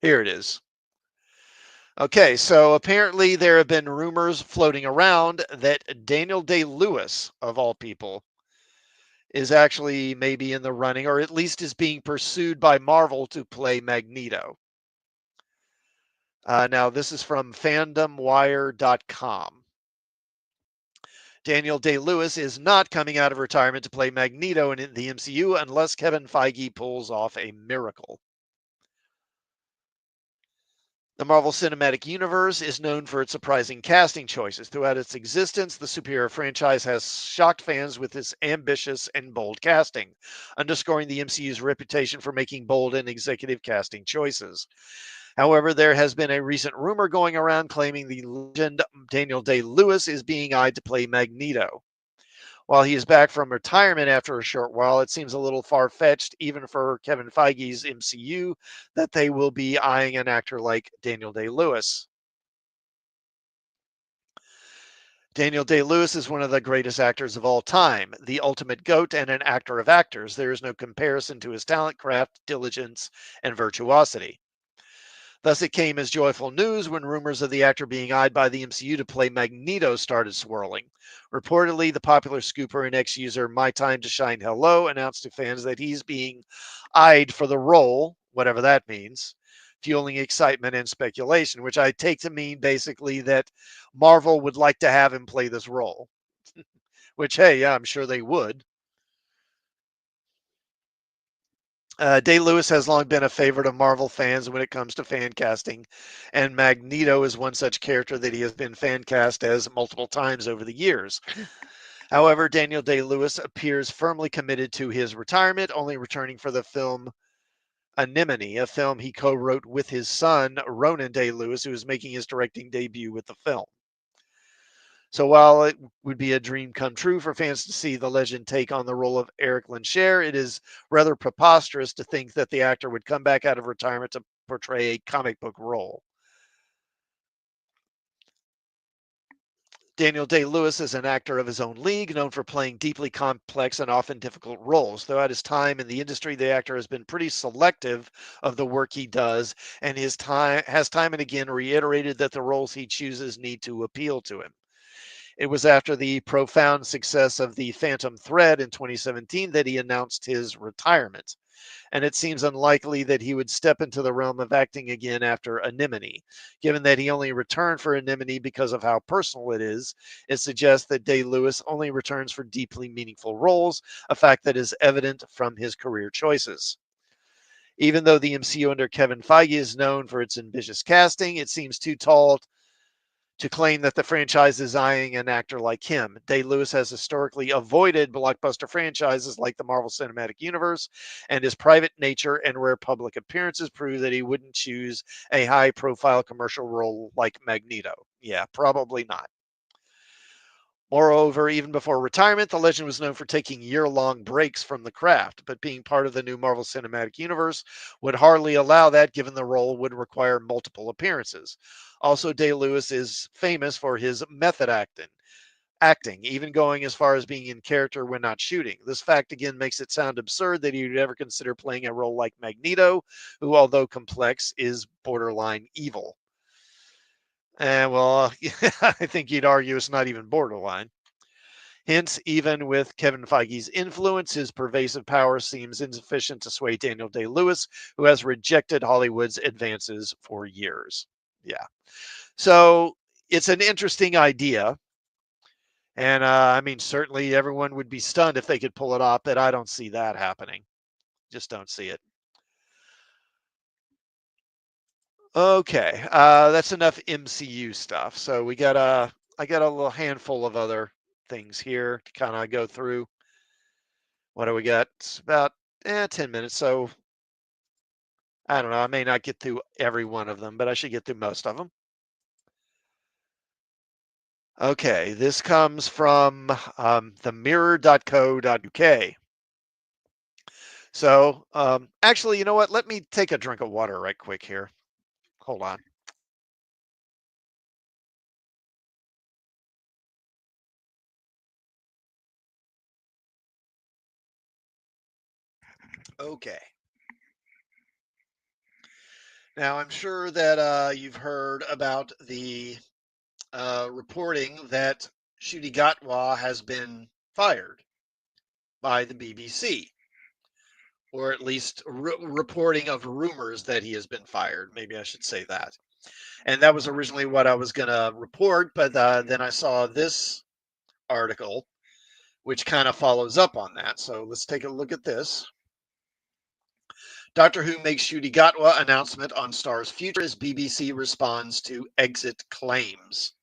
Here it is. Okay, so apparently there have been rumors floating around that Daniel Day-Lewis, of all people, is actually maybe in the running, or at least is being pursued by Marvel to play Magneto. Now, this is from fandomwire.com. Daniel Day-Lewis is not coming out of retirement to play Magneto in the MCU unless Kevin Feige pulls off a miracle. The Marvel Cinematic Universe is known for its surprising casting choices. Throughout its existence, the superhero franchise has shocked fans with its ambitious and bold casting, underscoring the MCU's reputation for making bold and executive casting choices. However, there has been a recent rumor going around claiming the legend Daniel Day-Lewis is being eyed to play Magneto. While he is back from retirement after a short while, it seems a little far-fetched, even for Kevin Feige's MCU, that they will be eyeing an actor like Daniel Day-Lewis. Daniel Day-Lewis is one of the greatest actors of all time, the ultimate GOAT and an actor of actors. There is no comparison to his talent, craft, diligence, and virtuosity. Thus, it came as joyful news when rumors of the actor being eyed by the MCU to play Magneto started swirling. Reportedly, the popular scooper and ex-user My Time to Shine Hello announced to fans that he's being eyed for the role, whatever that means, fueling excitement and speculation, which I take to mean basically that Marvel would like to have him play this role, which, hey, yeah, I'm sure they would. Day-Lewis has long been a favorite of Marvel fans when it comes to fan casting, and Magneto is one such character that he has been fan cast as multiple times over the years. However, Daniel Day-Lewis appears firmly committed to his retirement, only returning for the film Anemone, a film he co-wrote with his son, Ronan Day-Lewis, who is making his directing debut with the film. So while it would be a dream come true for fans to see the legend take on the role of Eric Lensher, it is rather preposterous to think that the actor would come back out of retirement to portray a comic book role. Daniel Day-Lewis is an actor of his own league, known for playing deeply complex and often difficult roles. Throughout his time in the industry, the actor has been pretty selective of the work he does, and has time and again reiterated that the roles he chooses need to appeal to him. It was after the profound success of The Phantom Thread in 2017 that he announced his retirement, and it seems unlikely that he would step into the realm of acting again after Anemone. Given that he only returned for Anemone because of how personal it is, it suggests that Day-Lewis only returns for deeply meaningful roles, a fact that is evident from his career choices. Even though the MCU under Kevin Feige is known for its ambitious casting, it seems too tall to claim that the franchise is eyeing an actor like him. Day-Lewis has historically avoided blockbuster franchises like the Marvel Cinematic Universe, and his private nature and rare public appearances prove that he wouldn't choose a high-profile commercial role like Magneto. Yeah, probably not. Moreover, even before retirement, the legend was known for taking year-long breaks from the craft, but being part of the new Marvel Cinematic Universe would hardly allow that, given the role would require multiple appearances. Also, Day-Lewis is famous for his method acting, even going as far as being in character when not shooting. This fact again makes it sound absurd that he would ever consider playing a role like Magneto, who, although complex, is borderline evil. And well, I think you'd argue it's not even borderline. Hence, even with Kevin Feige's influence, his pervasive power seems insufficient to sway Daniel Day-Lewis, who has rejected Hollywood's advances for years. Yeah. So it's an interesting idea. And I mean, certainly everyone would be stunned if they could pull it off, but I don't see that happening. Just don't see it. Okay. That's enough MCU stuff. So I got a little handful of other things here to kind of go through. What do we got? It's about 10 minutes. So I don't know. I may not get through every one of them, but I should get through most of them. Okay. This comes from themirror.co.uk. So actually, you know what? Let me take a drink of water right quick here. Hold on. Okay. Now, I'm sure that you've heard about the reporting that Ncuti Gatwa has been fired by the BBC, or at least reporting of rumors that he has been fired. Maybe I should say that. And that was originally what I was going to report, but then I saw this article, which kind of follows up on that. So let's take a look at this. Doctor Who makes Ncuti Gatwa announcement on star's future as BBC responds to exit claims.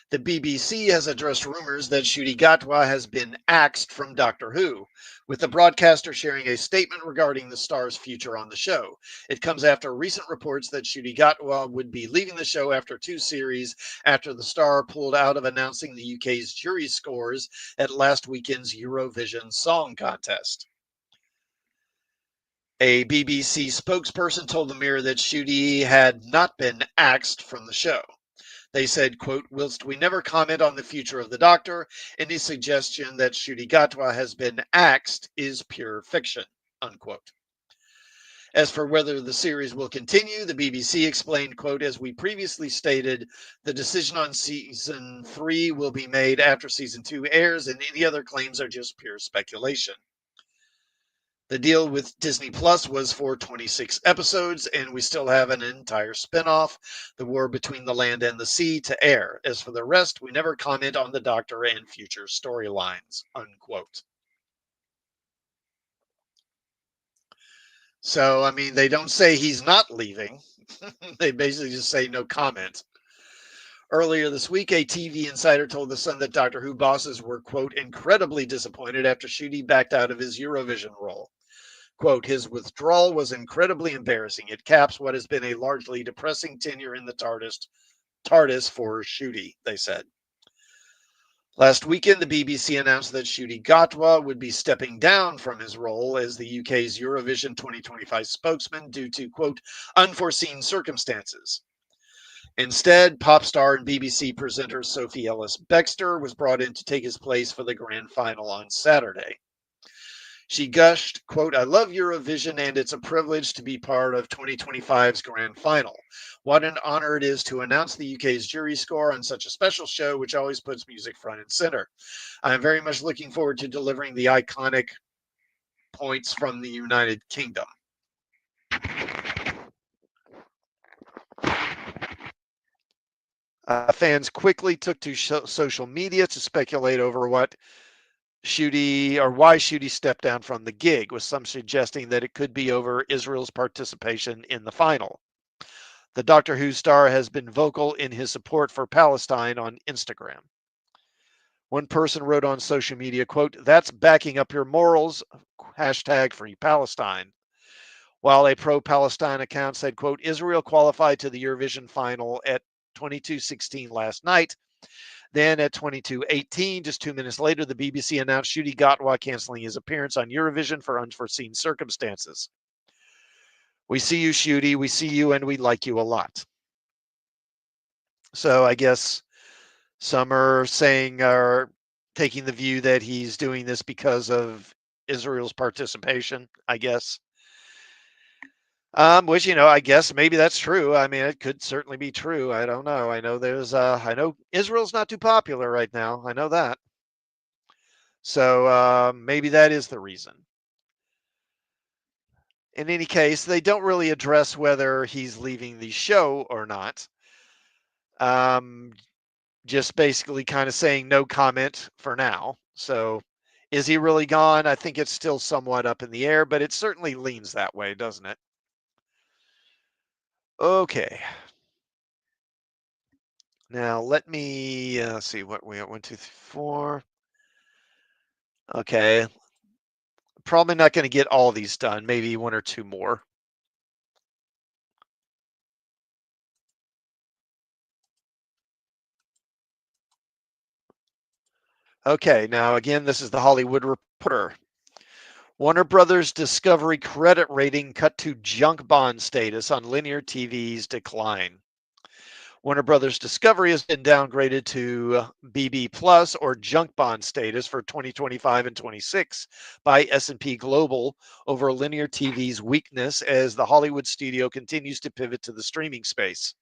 The BBC has addressed rumors that Ncuti Gatwa has been axed from Doctor Who, with the broadcaster sharing a statement regarding the star's future on the show. It comes after recent reports that Ncuti Gatwa would be leaving the show after 2 series after the star pulled out of announcing the UK's jury scores at last weekend's Eurovision Song Contest. A BBC spokesperson told the Mirror that Ncuti had not been axed from the show. They said, quote, whilst we never comment on the future of the Doctor, any suggestion that Ncuti Gatwa has been axed is pure fiction, unquote. As for whether the series will continue, the BBC explained, quote, as we previously stated, the decision on season 3 will be made after season 2 airs, and any other claims are just pure speculation. The deal with Disney Plus was for 26 episodes, and we still have an entire spinoff, The War Between the Land and the Sea, to air. As for the rest, we never comment on the Doctor and future storylines, unquote. So, I mean, they don't say he's not leaving. They basically just say no comment. Earlier this week, a TV insider told The Sun that Doctor Who bosses were, quote, incredibly disappointed after Ncuti backed out of his Eurovision role. Quote, his withdrawal was incredibly embarrassing. It caps what has been a largely depressing tenure in the TARDIS for Ncuti, they said. Last weekend, the BBC announced that Ncuti Gatwa would be stepping down from his role as the UK's Eurovision 2025 spokesman due to, quote, unforeseen circumstances. Instead, pop star and BBC presenter Sophie Ellis-Bextor was brought in to take his place for the grand final on Saturday. She gushed, quote, "I love Eurovision and it's a privilege to be part of 2025's grand final. What an honor it is to announce the UK's jury score on such a special show, which always puts music front and center. I am very much looking forward to delivering the iconic points from the United Kingdom." Fans quickly took to social media to speculate over what Schutte or why Schutte stepped down from the gig, with some suggesting that it could be over Israel's participation in the final. The Doctor Who star has been vocal in his support for Palestine on Instagram. One person wrote on social media, quote, "That's backing up your morals, hashtag Free Palestine." While a pro-Palestine account said, quote, "Israel qualified to the Eurovision final at 22:16 last night. Then at 22:18, just 2 minutes later, the BBC announced Schutte Gatwa canceling his appearance on Eurovision for unforeseen circumstances. We see you, Schutte. We see you, and we like you a lot." So I guess some are saying, are taking the view that he's doing this because of Israel's participation, I guess. Which, I guess maybe that's true. I mean, it could certainly be true. I don't know. I know Israel's not too popular right now. I know that. So maybe that is the reason. In any case, they don't really address whether he's leaving the show or not. Um, just basically kind of saying no comment for now. So is he really gone? I think it's still somewhat up in the air, but it certainly leans that way, doesn't it? Okay. Now let me see what we got. 1, 2, 3, 4. Okay. Probably not going to get all these done. Maybe one or two more. Okay. Now again, this is the Hollywood Reporter. Warner Brothers Discovery credit rating cut to junk bond status on linear TV's decline. Warner Brothers Discovery has been downgraded to BB Plus or junk bond status for 2025 and 26 by S&P Global over linear TV's weakness as the Hollywood studio continues to pivot to the streaming space.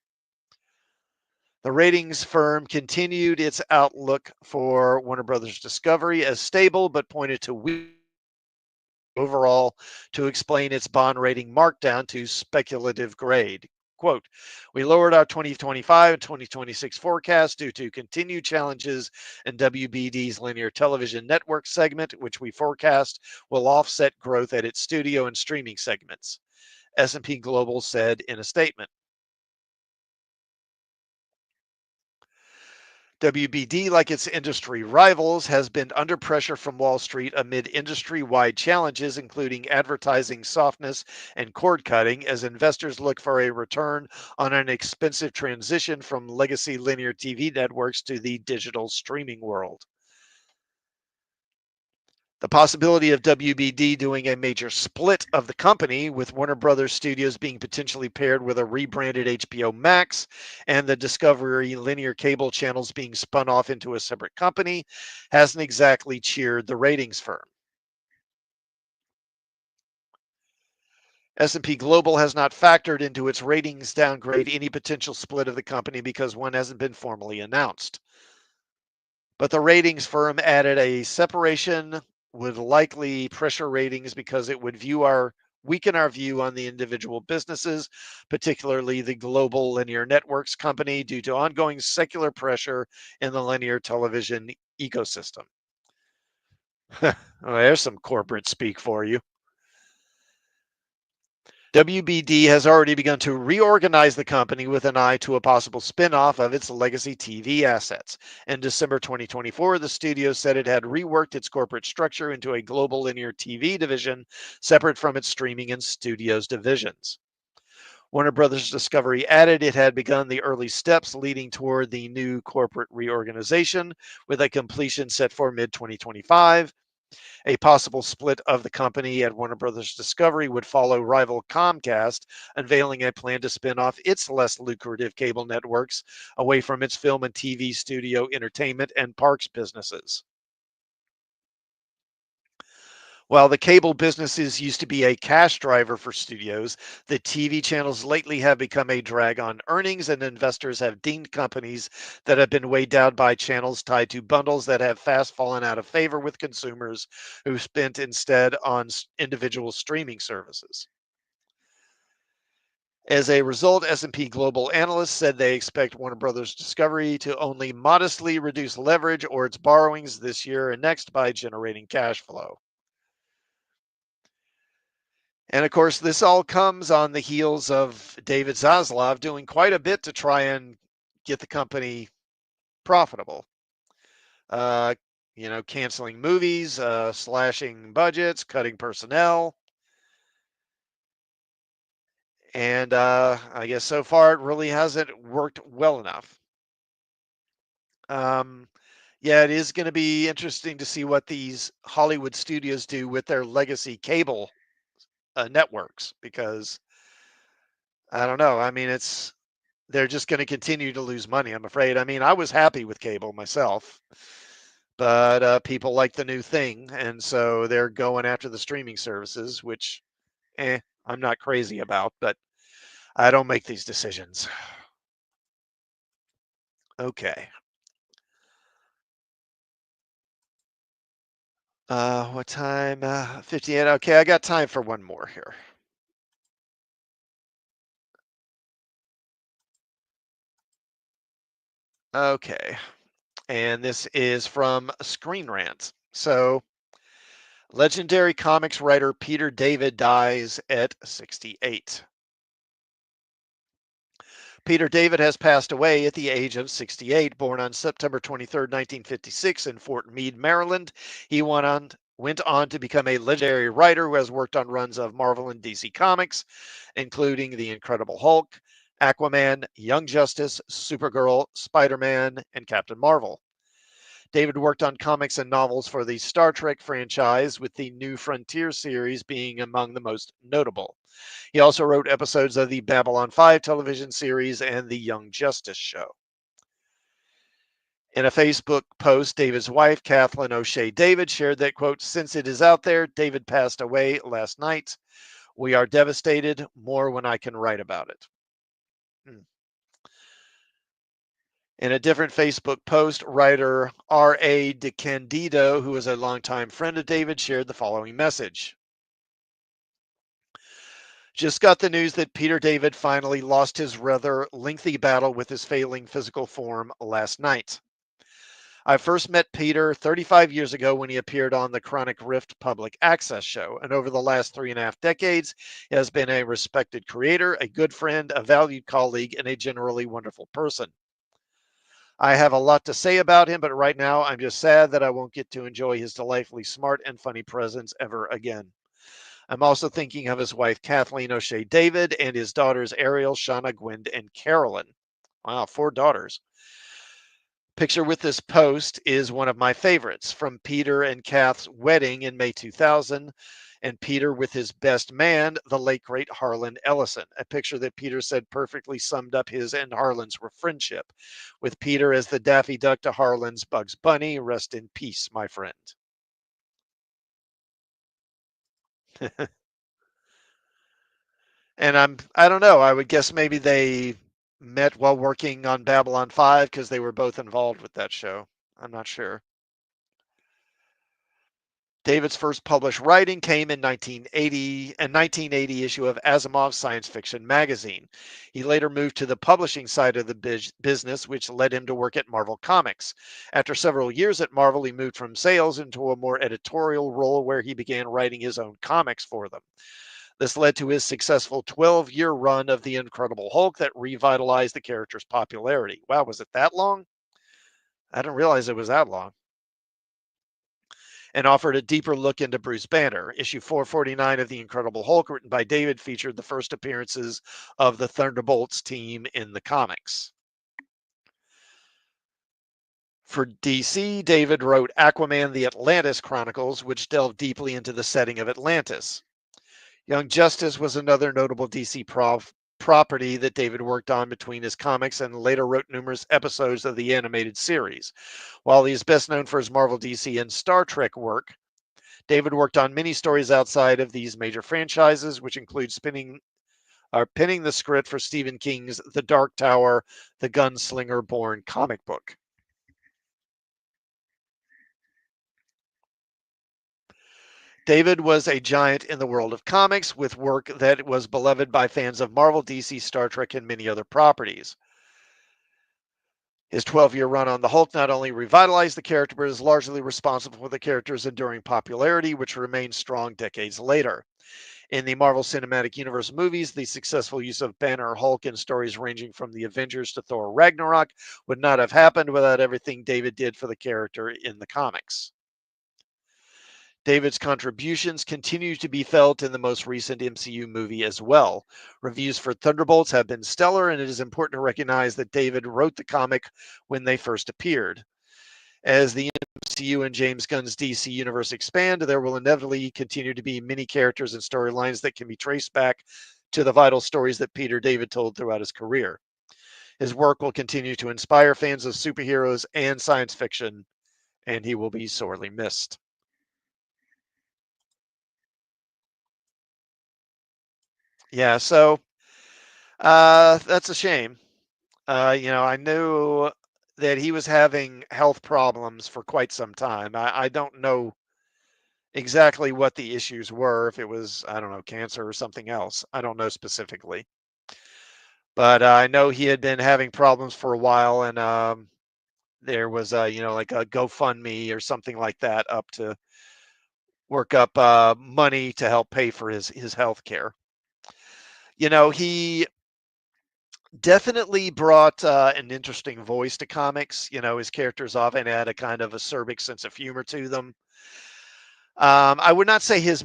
The ratings firm continued its outlook for Warner Brothers Discovery as stable, but pointed to weak overall to explain its bond rating markdown to speculative grade. Quote, "We lowered our 2025 and 2026 forecast due to continued challenges in WBD's linear television network segment, which we forecast will offset growth at its studio and streaming segments," S&P Global said in a statement. WBD, like its industry rivals, has been under pressure from Wall Street amid industry-wide challenges, including advertising softness and cord cutting, as investors look for a return on an expensive transition from legacy linear TV networks to the digital streaming world. The possibility of WBD doing a major split of the company, with Warner Brothers Studios being potentially paired with a rebranded HBO Max and the Discovery linear cable channels being spun off into a separate company, hasn't exactly cheered the ratings firm. S&P Global has not factored into its ratings downgrade any potential split of the company because one hasn't been formally announced. But the ratings firm added a separation would likely pressure ratings because it would weaken our view on the individual businesses, particularly the global linear networks company, due to ongoing secular pressure in the linear television ecosystem. Well, there's some corporate speak for you. WBD has already begun to reorganize the company with an eye to a possible spin-off of its legacy TV assets. In December 2024, the studio said it had reworked its corporate structure into a global linear TV division separate from its streaming and studios divisions. Warner Brothers Discovery added it had begun the early steps leading toward the new corporate reorganization, with a completion set for mid-2025. A possible split of the company at Warner Brothers Discovery would follow rival Comcast unveiling a plan to spin off its less lucrative cable networks away from its film and TV studio, entertainment, and parks businesses. While the cable businesses used to be a cash driver for studios, the TV channels lately have become a drag on earnings, and investors have deemed companies that have been weighed down by channels tied to bundles that have fast fallen out of favor with consumers who spent instead on individual streaming services. As a result, S&P Global analysts said they expect Warner Brothers Discovery to only modestly reduce leverage or its borrowings this year and next by generating cash flow. And of course, this all comes on the heels of David Zaslav doing quite a bit to try and get the company profitable. Uh, canceling movies, slashing budgets, cutting personnel. And I guess so far it really hasn't worked well enough. Um, yeah, it is going to be interesting to see what these Hollywood studios do with their legacy cable networks because I don't know. I mean, they're just going to continue to lose money, I'm afraid. I mean, I was happy with cable myself, but people like the new thing, and so they're going after the streaming services, which, I'm not crazy about, but I don't make these decisions. Okay. What time? 58. Okay, I got time for one more here. Okay. And this is from Screen Rant. So, legendary comics writer Peter David dies at 68. Peter David has passed away at the age of 68. Born on September 23rd, 1956, in Fort Meade, Maryland, he went on to become a legendary writer who has worked on runs of Marvel and DC Comics, including The Incredible Hulk, Aquaman, Young Justice, Supergirl, Spider Man, and Captain Marvel. David worked on comics and novels for the Star Trek franchise, with the New Frontier series being among the most notable. He also wrote episodes of the Babylon 5 television series and the Young Justice show. In a Facebook post, David's wife, Kathleen O'Shea David, shared that, quote, "Since it is out there, David passed away last night. We are devastated, more when I can write about it." Hmm. In a different Facebook post, writer R.A. DeCandido, who is a longtime friend of David, shared the following message. Just got the news that Peter David finally lost his rather lengthy battle with his failing physical form last night. I first met Peter 35 years ago when he appeared on the Chronic Rift public access show, and over the last 3.5 decades, he has been a respected creator, a good friend, a valued colleague, and a generally wonderful person. I have a lot to say about him, but right now I'm just sad that I won't get to enjoy his delightfully smart and funny presence ever again. I'm also thinking of his wife, Kathleen O'Shea David, and his daughters, Ariel, Shauna, Gwen, and Carolyn. Wow, 4 daughters. Picture with this post is one of my favorites, from Peter and Kath's wedding in May 2000, and Peter with his best man, the late great Harlan Ellison. A picture that Peter said perfectly summed up his and Harlan's friendship, with Peter as the Daffy Duck to Harlan's Bugs Bunny. Rest in peace, my friend. And I don't know, I would guess maybe they met while working on Babylon 5 because they were both involved with that show. I'm not sure. David's first published writing came in 1980, a 1980 issue of Asimov's Science Fiction magazine. He later moved to the publishing side of the business, which led him to work at Marvel Comics. After several years at Marvel, he moved from sales into a more editorial role where he began writing his own comics for them. This led to his successful 12-year run of The Incredible Hulk that revitalized the character's popularity. Wow, was it that long? I didn't realize it was that long. And offered a deeper look into Bruce Banner. Issue 449 of The Incredible Hulk, written by David, featured the first appearances of the Thunderbolts team in the comics. For DC, David wrote Aquaman: The Atlantis Chronicles, which delved deeply into the setting of Atlantis. Young Justice was another notable DC property that David worked on between his comics and later wrote numerous episodes of the animated series. While he is best known for his Marvel, DC, and Star Trek work, David worked on many stories outside of these major franchises, which include pinning the script for Stephen King's The Dark Tower, the Gunslinger Born comic book. David was a giant in the world of comics with work that was beloved by fans of Marvel, DC, Star Trek, and many other properties. His 12-year run on the Hulk not only revitalized the character, but is largely responsible for the character's enduring popularity, which remains strong decades later. In the Marvel Cinematic Universe movies, the successful use of Banner, Hulk, in stories ranging from the Avengers to Thor Ragnarok would not have happened without everything David did for the character in the comics. David's contributions continue to be felt in the most recent MCU movie as well. Reviews for Thunderbolts have been stellar, and it is important to recognize that David wrote the comic when they first appeared. As the MCU and James Gunn's DC universe expand, there will inevitably continue to be many characters and storylines that can be traced back to the vital stories that Peter David told throughout his career. His work will continue to inspire fans of superheroes and science fiction, and he will be sorely missed. Yeah, so that's a shame. I knew that he was having health problems for quite some time. I don't know exactly what the issues were, if it was, I don't know, cancer or something else. I don't know specifically. But I know he had been having problems for a while, and there was, like a GoFundMe or something like that up to work up money to help pay for his health care. He definitely brought an interesting voice to comics. His characters often had a kind of acerbic sense of humor to them. I would not say his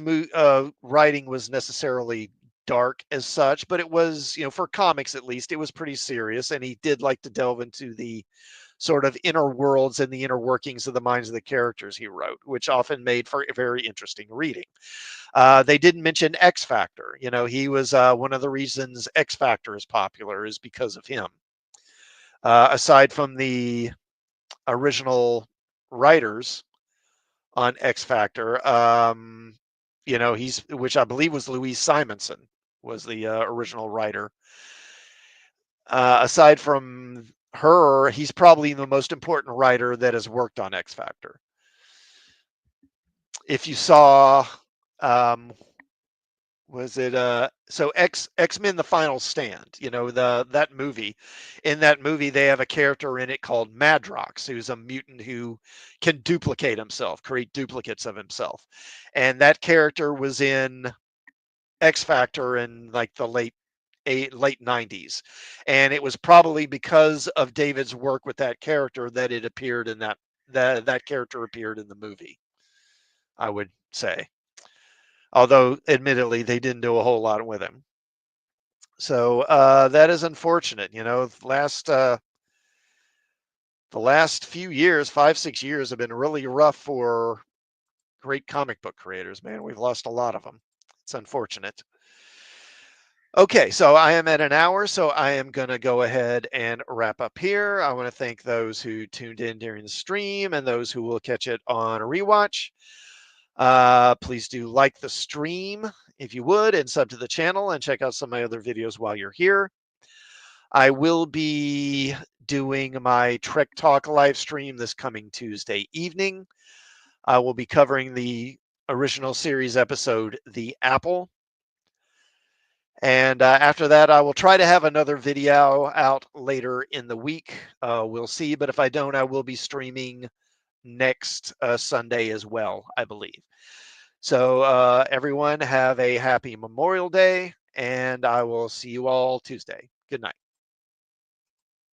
writing was necessarily dark as such, but it was, for comics at least, it was pretty serious. And he did like to delve into the sort of inner worlds and the inner workings of the minds of the characters he wrote, which often made for a very interesting reading. They didn't mention X Factor. He was one of the reasons X Factor is popular is because of him. Aside from the original writers on X Factor, which I believe was Louise Simonson was the original writer. Aside from her, he's probably the most important writer that has worked on X Factor. If you saw, was it so X-Men: The Final Stand, that movie. In that movie they have a character in it called Madrox, who's a mutant who can duplicate himself, create duplicates of himself. And that character was in X Factor in like the late 90s. And it was probably because of David's work with that character that it appeared in that character appeared in the movie, I would say. Although, admittedly, they didn't do a whole lot with him. So that is unfortunate. The last few years, 5-6 years, have been really rough for great comic book creators. Man, we've lost a lot of them. It's unfortunate. Okay, so I am at an hour, so I am going to go ahead and wrap up here. I want to thank those who tuned in during the stream and those who will catch it on a rewatch. Please do like the stream if you would, and sub to the channel, and check out some of my other videos while you're here. I will be doing my Trek Talk live stream this coming Tuesday evening. I will be covering the original series episode, The Apple. And after that, I will try to have another video out later in the week. We'll see, but if I don't, I will be streaming next Sunday as well, I believe. So everyone have a happy Memorial Day, and I will see you all Tuesday. Good night.